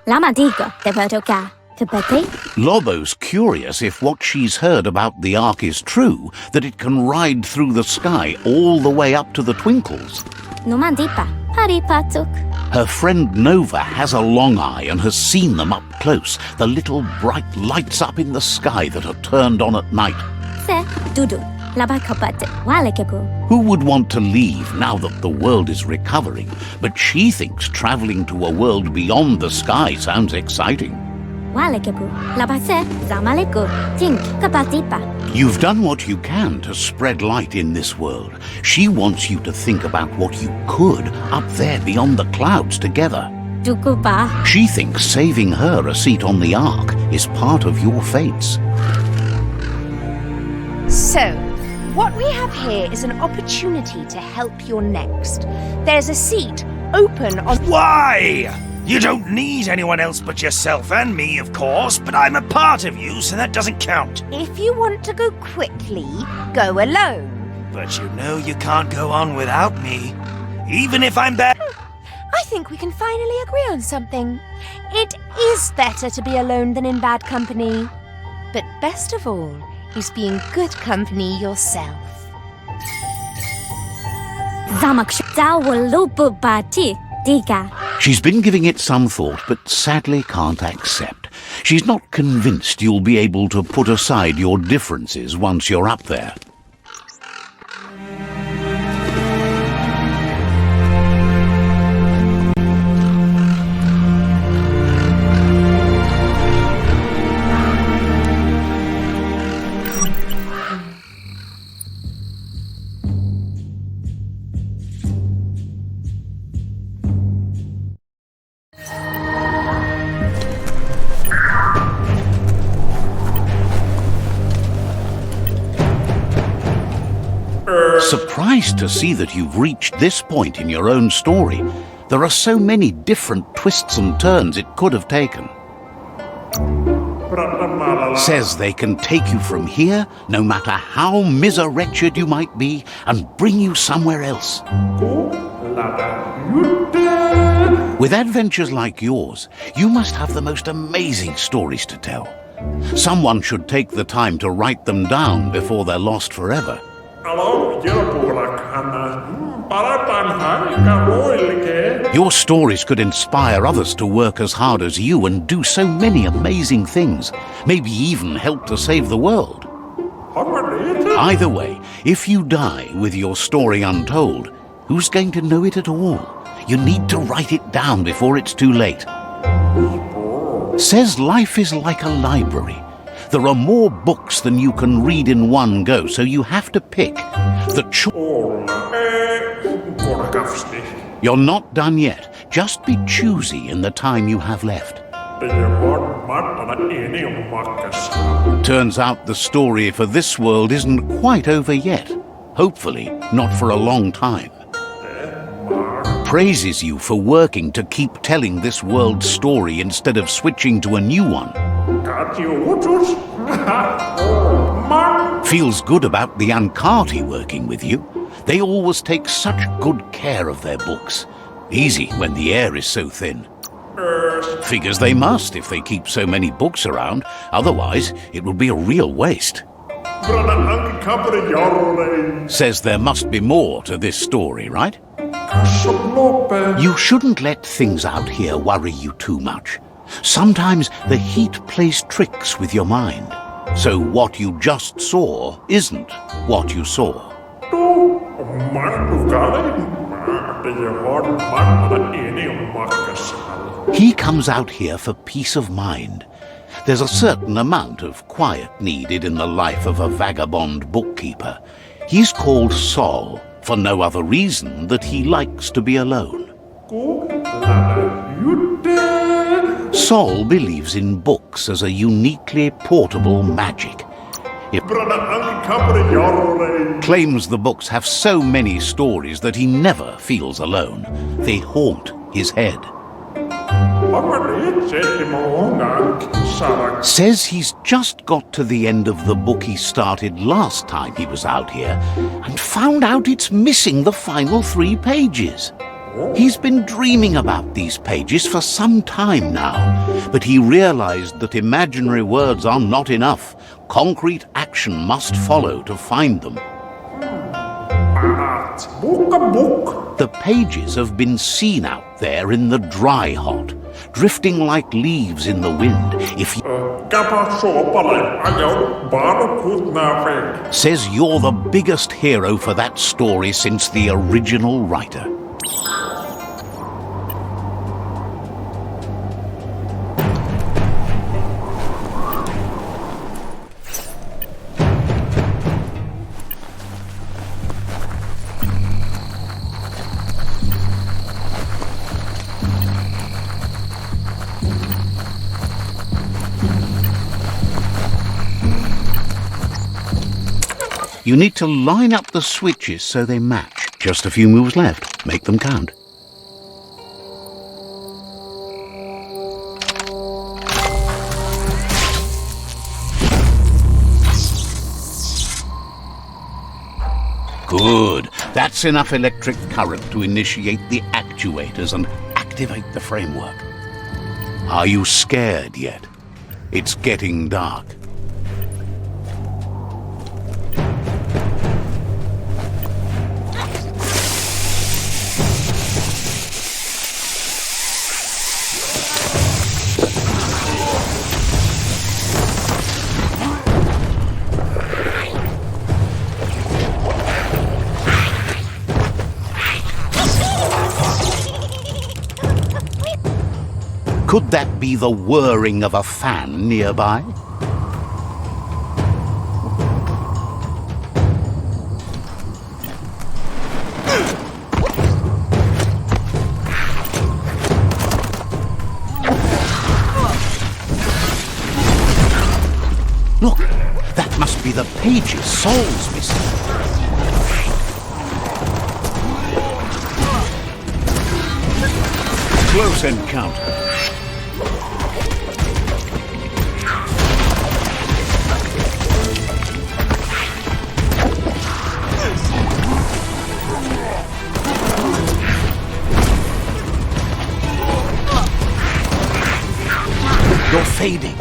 Lama digo, te puedo tocar. Te pete? Lobo's curious if what she's heard about the Ark is true, that it can ride through the sky all the way up to the twinkles. Numandipa, paripatuk. Her friend Nova has a long eye and has seen them up close, the little bright lights up in the sky that are turned on at night. Se, dudu, labakapate, walekepu. Who would want to leave now that the world is recovering? But she thinks travelling to a world beyond the sky sounds exciting. Walekepu, labase, zamaleku, tink, kapatipa. You've done what you can to spread light in this world. She wants you to think about what you could up there beyond the clouds together. Dukupa. She thinks saving her a seat on the Ark is part of your fates. So, what we have here is an opportunity to help your next. There's a seat open on... Why? You don't need anyone else but yourself and me, of course, but I'm a part of you, so that doesn't count. If you want to go quickly, go alone. But you know you can't go on without me, even if I'm bad. I think we can finally agree on something. It is better to be alone than in bad company. But best of all is being good company yourself. Zamak lupu bati, diga. She's been giving it some thought, but sadly can't accept. She's not convinced you'll be able to put aside your differences once you're up there. Surprised to see that you've reached this point in your own story. There are so many different twists and turns it could have taken. Says they can take you from here, no matter how miser-wretched you might be, and bring you somewhere else. With adventures like yours, you must have the most amazing stories to tell. Someone should take the time to write them down before they're lost forever. Your stories could inspire others to work as hard as you and do so many amazing things, maybe even help to save the world. Either way, if you die with your story untold, who's going to know it at all? You need to write it down before it's too late. Says life is like a library. There are more books than you can read in one go, so you have to pick the You're not done yet. Just be choosy in the time you have left. Turns out the story for this world isn't quite over yet. Hopefully, not for a long time. Praises you for working to keep telling this world's story instead of switching to a new one. Feels good about the Ankati working with you. They always take such good care of their books. Easy when the air is so thin. Figures they must if they keep so many books around. Otherwise, it would be a real waste. Says there must be more to this story, right? You shouldn't let things out here worry you too much. Sometimes the heat plays tricks with your mind. So what you just saw isn't what you saw. He comes out here for peace of mind. There's a certain amount of quiet needed in the life of a vagabond bookkeeper. He's called Sol for no other reason that he likes to be alone. Sol believes in books as a uniquely portable magic. He claims the books have so many stories that he never feels alone. They haunt his head. Says he's just got to the end of the book he started last time he was out here and found out it's missing the final 3 pages. He's been dreaming about these pages for some time now, but he realized that imaginary words are not enough. Concrete action must follow to find them. The pages have been seen out there in the dry hot, drifting like leaves in the wind. Says you're the biggest hero for that story since the original writer. You need to line up the switches so they match. Just a few moves left. Make them count. Good. That's enough electric current to initiate the actuators and activate the framework. Are you scared yet? It's getting dark. Could that be the whirring of a fan nearby? Look, that must be the pages Sol's missing. Close encounter. You're fading.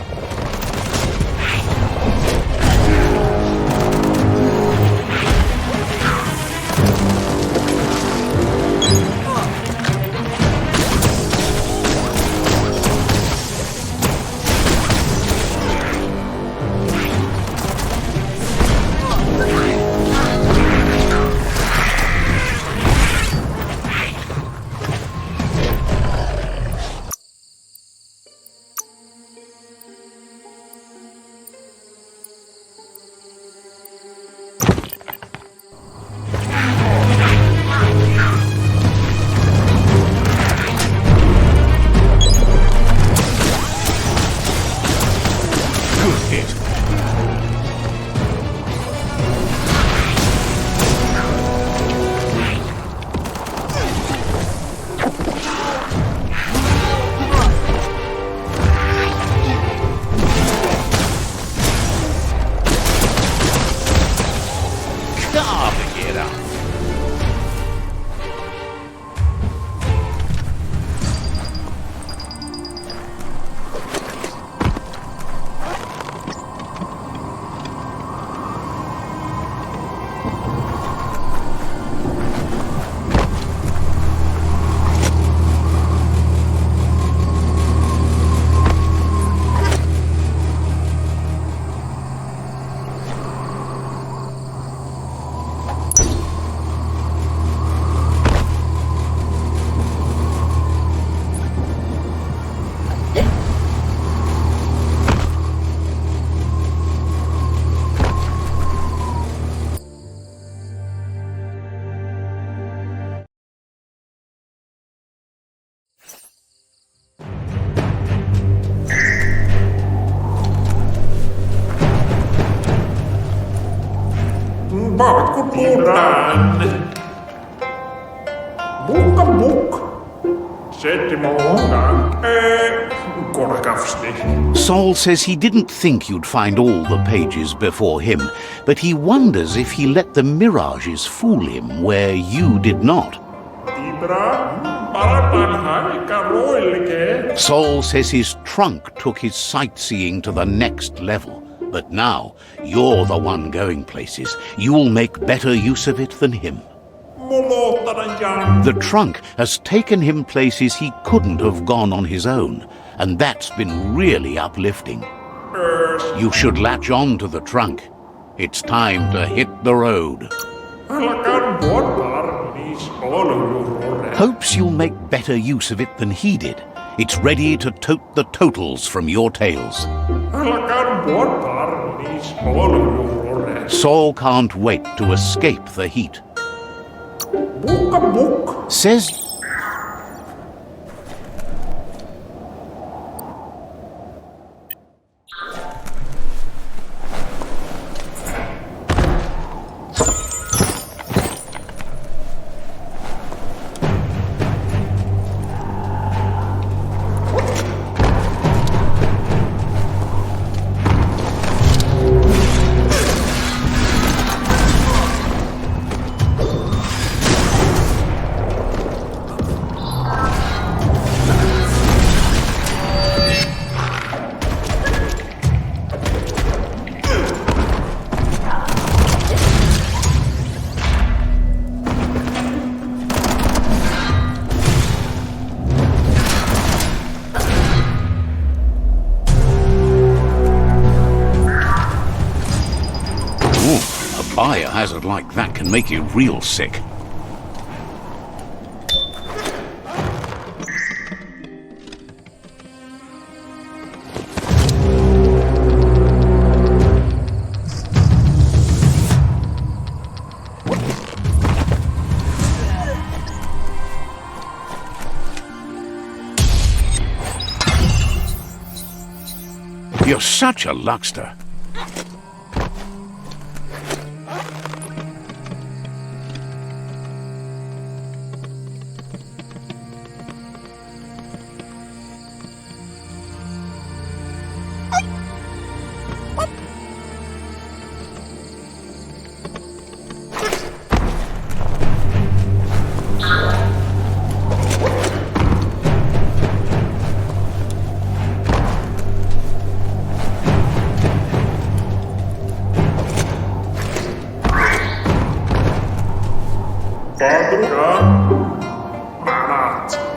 Sol says he didn't think you'd find all the pages before him, but he wonders if he let the mirages fool him where you did not. Sol says his trunk took his sightseeing to the next level. But now, you're the one going places. You'll make better use of it than him. The trunk has taken him places he couldn't have gone on his own, and that's been really uplifting. You should latch on to the trunk. It's time to hit the road. Hopes you'll make better use of it than he did. It's ready to tote the totals from your tails. Sol can't wait to escape the heat. Says... Biohazard like that can make you real sick. You're such a luckster.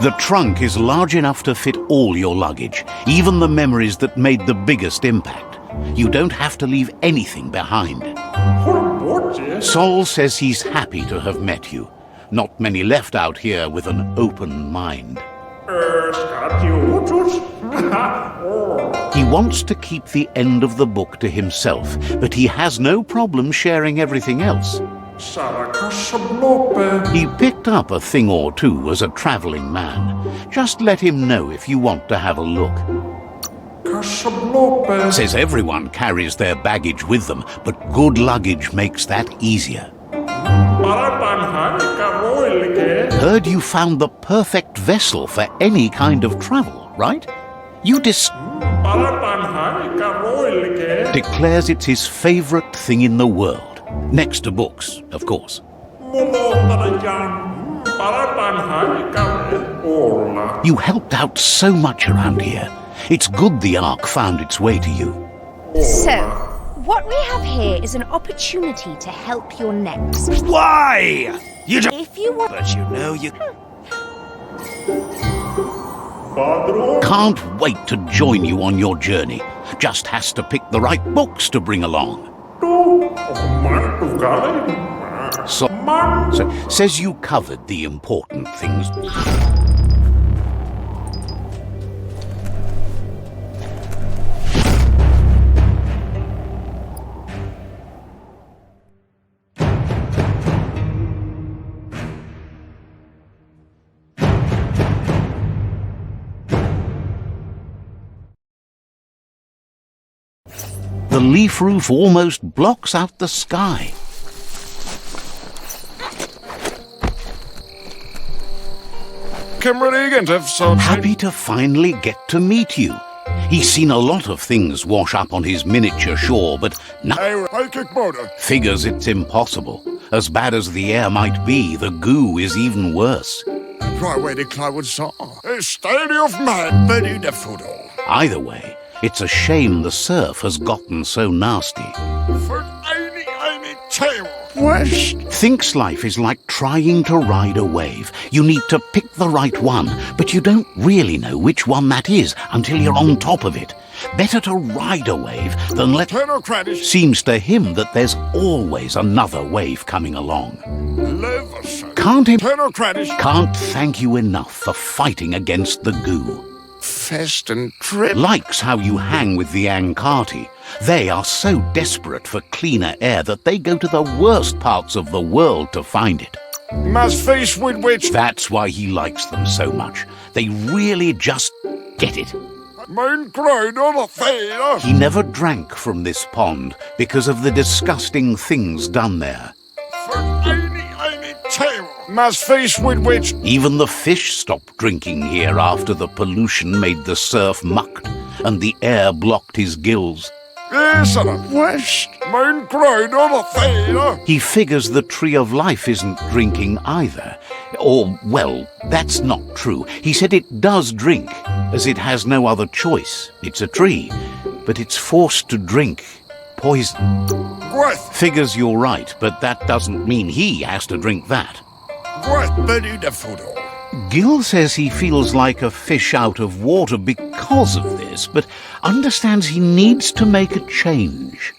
The trunk is large enough to fit all your luggage, even the memories that made the biggest impact. You don't have to leave anything behind. Sol says he's happy to have met you. Not many left out here with an open mind. He wants to keep the end of the book to himself, but he has no problem sharing everything else. He picked up a thing or two as a traveling man. Just let him know if you want to have a look. Says everyone carries their baggage with them, but good luggage makes that easier. Heard you found the perfect vessel for any kind of travel, right? Declares it's his favorite thing in the world. Next to books, of course. You helped out so much around here. It's good the Ark found its way to you. So, what we have here is an opportunity to help your next. Why? You don't... If you want... But you know you... Can't wait to join you on your journey. Just has to pick the right books to bring along. So says you covered the important things. The leaf roof almost blocks out the sky. Happy to finally get to meet you. He's seen a lot of things wash up on his miniature shore, but figures it's impossible. As bad as the air might be, the goo is even worse. Right where the clouds are. A study of man, Betty the Foodle. Either way, it's a shame the surf has gotten so nasty. For any tail. West. Thinks life is like trying to ride a wave. You need to pick the right one, but you don't really know which one that is until you're on top of it. Better to ride a wave than let... Technocratic. Seems to him that there's always another wave coming along. Leverson. Can't thank you enough for fighting against the goo. Fest and trip. Likes how you hang with the Ankati. They are so desperate for cleaner air that they go to the worst parts of the world to find it. Must face with which... That's why he likes them so much. They really just get it. He never drank from this pond because of the disgusting things done there. Must face with which... Even the fish stopped drinking here after the pollution made the surf mucked and the air blocked his gills. He figures the Tree of Life isn't drinking either. Or, well, that's not true. He said it does drink, as it has no other choice. It's a tree, but it's forced to drink poison. Figures you're right, but that doesn't mean he has to drink that. Gil says he feels like a fish out of water because of this, but understands he needs to make a change.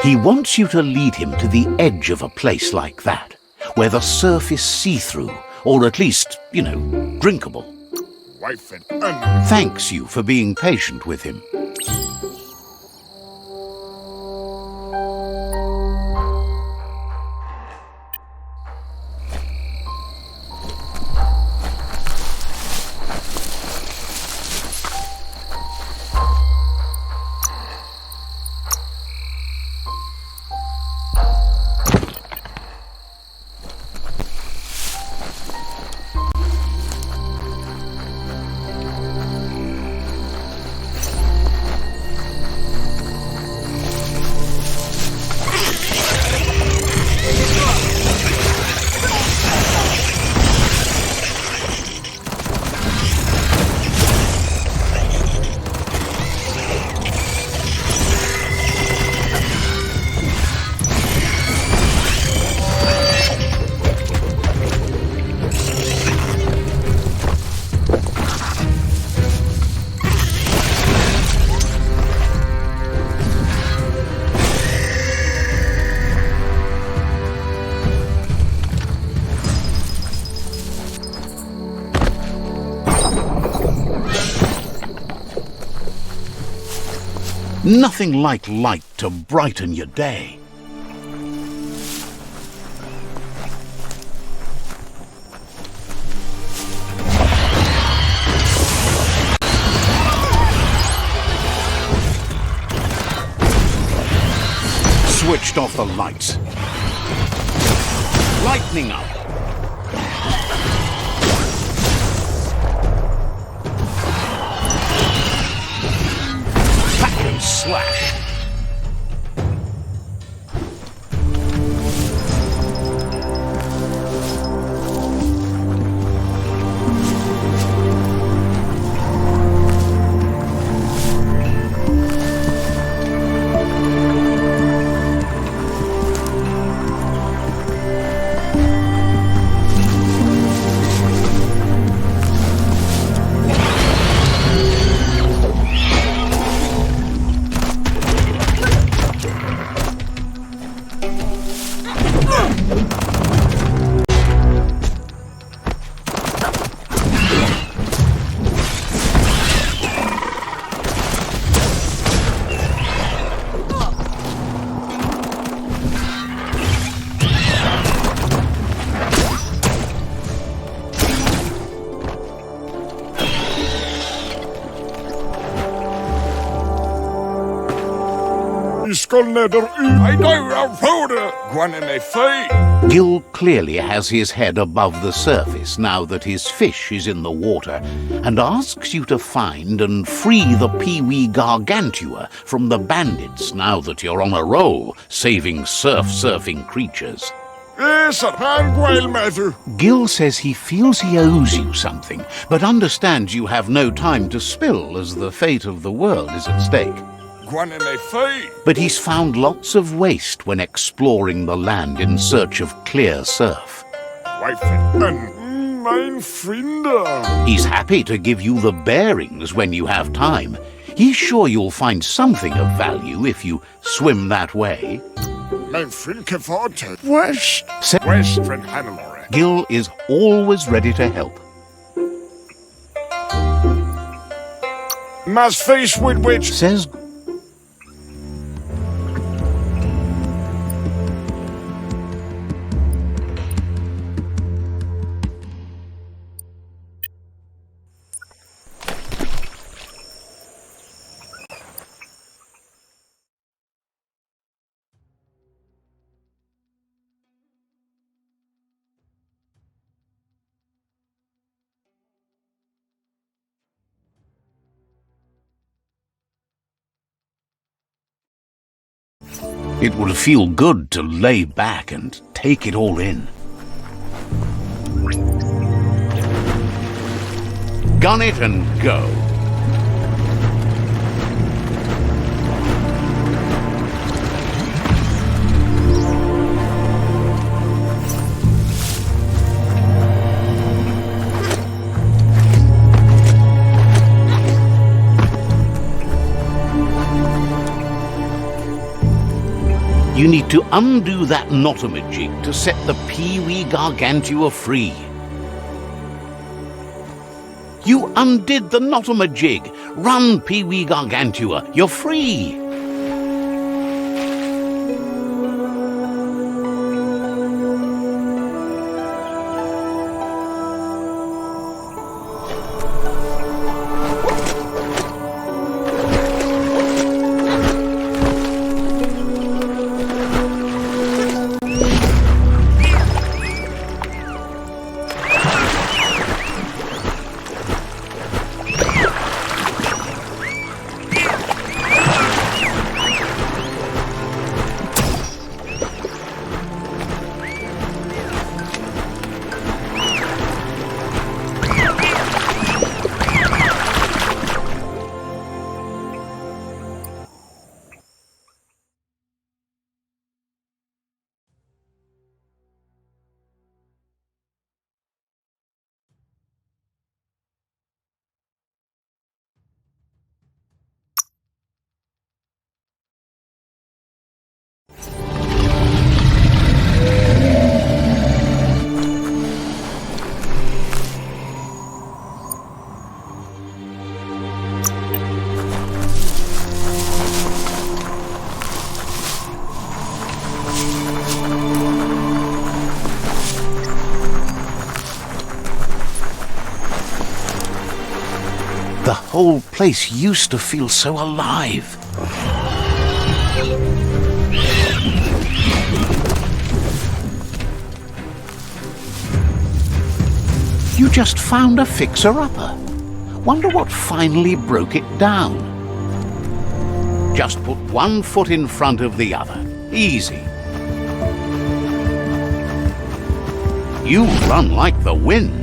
He wants you to lead him to the edge of a place like that, where the surf is see-through, or at least, drinkable. Thanks you for being patient with him. Nothing like light to brighten your day. Switched off the lights. Lightning up. Hack and slash. Gil clearly has his head above the surface now that his fish is in the water, and asks you to find and free the Pee-wee Gargantua from the bandits now that you're on a roll, saving surf-surfing creatures. Yes, Panguel Mather. Gil says he feels he owes you something, but understands you have no time to spill as the fate of the world is at stake. But he's found lots of waste when exploring the land in search of clear surf. He's happy to give you the bearings when you have time. He's sure you'll find something of value if you swim that way. Gil is always ready to help. Must face with which Says it will feel good to lay back and take it all in. Gun it and go. You need to undo that knot-a-majig to set the Pee-wee Gargantua free. You undid the knot-a-majig. Run, Pee-wee Gargantua. You're free. The whole place used to feel so alive. You just found a fixer-upper. Wonder what finally broke it down. Just put one foot in front of the other. Easy. You run like the wind.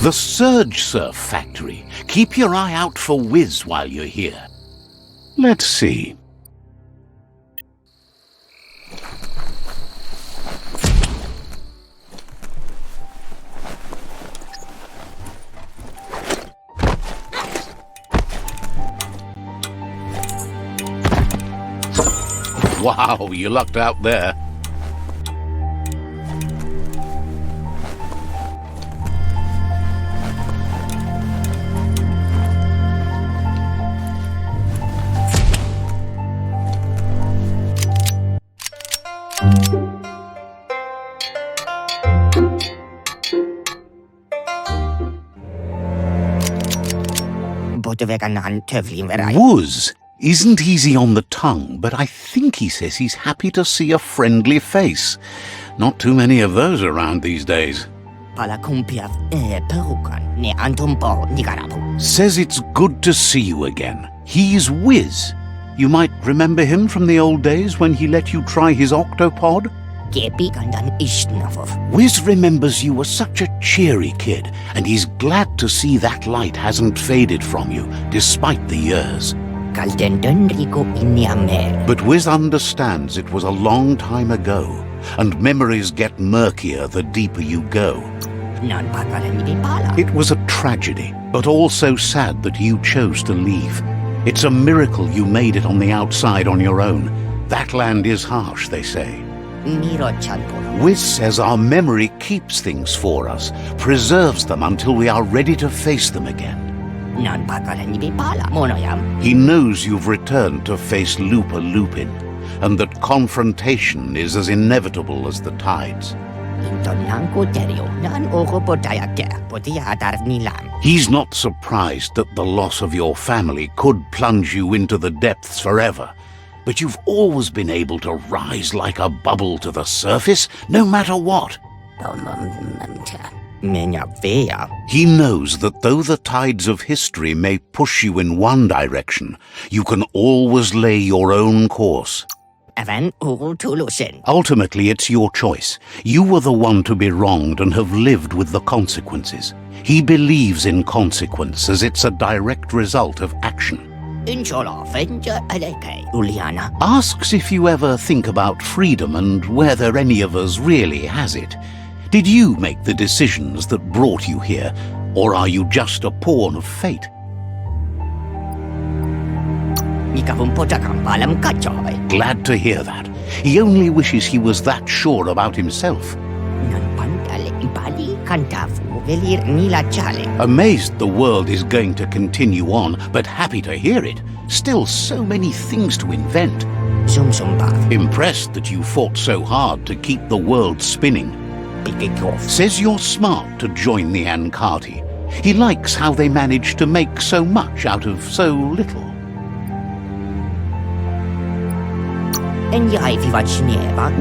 The Surge Surf Factory. Keep your eye out for Whiz while you're here. Let's see. Wow, you lucked out there. Whiz isn't easy on the tongue, but I think he says he's happy to see a friendly face. Not too many of those around these days. Says it's good to see you again. He's Whiz. You might remember him from the old days when he let you try his octopod? Whiz remembers you were such a cheery kid, and he's glad to see that light hasn't faded from you, despite the years. But Whiz understands it was a long time ago, and memories get murkier the deeper you go. It was a tragedy, but also sad that you chose to leave. It's a miracle you made it on the outside on your own. That land is harsh, they say. Whiz says our memory keeps things for us, preserves them until we are ready to face them again. He knows you've returned to face Lupa Lupin, and that confrontation is as inevitable as the tides. He's not surprised that the loss of your family could plunge you into the depths forever, but you've always been able to rise like a bubble to the surface, no matter what. He knows that though the tides of history may push you in one direction, you can always lay your own course. Ultimately, it's your choice. You were the one to be wronged and have lived with the consequences. He believes in consequence as it's a direct result of action. Asks if you ever think about freedom and whether any of us really has it. Did you make the decisions that brought you here, or are you just a pawn of fate? Glad to hear that. He only wishes he was that sure about himself. Amazed the world is going to continue on, but happy to hear it. Still so many things to invent. Impressed that you fought so hard to keep the world spinning. Says you're smart to join the Ankati. He likes how they manage to make so much out of so little.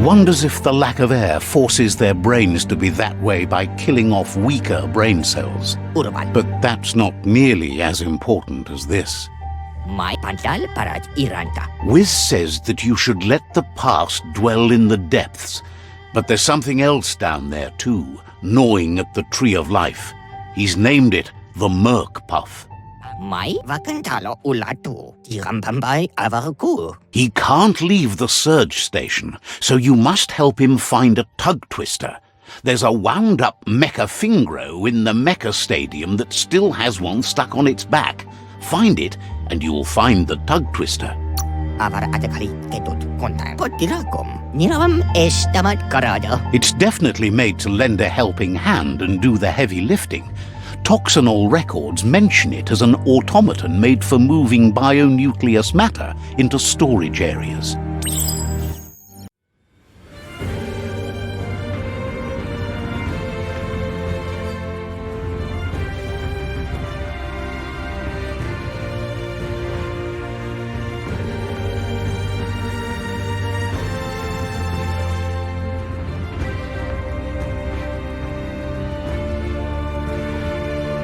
Wonders if the lack of air forces their brains to be that way by killing off weaker brain cells. But that's not nearly as important as this. Whiz says that you should let the past dwell in the depths, but there's something else down there too, gnawing at the tree of life. He's named it the Merc Puff. He can't leave the Surge Station, so you must help him find a tug twister. There's a wound-up mecha fingro in the mecha stadium that still has one stuck on its back. Find it, and you'll find the tug twister. It's definitely made to lend a helping hand and do the heavy lifting. Toxinol records mention it as an automaton made for moving bionucleus matter into storage areas.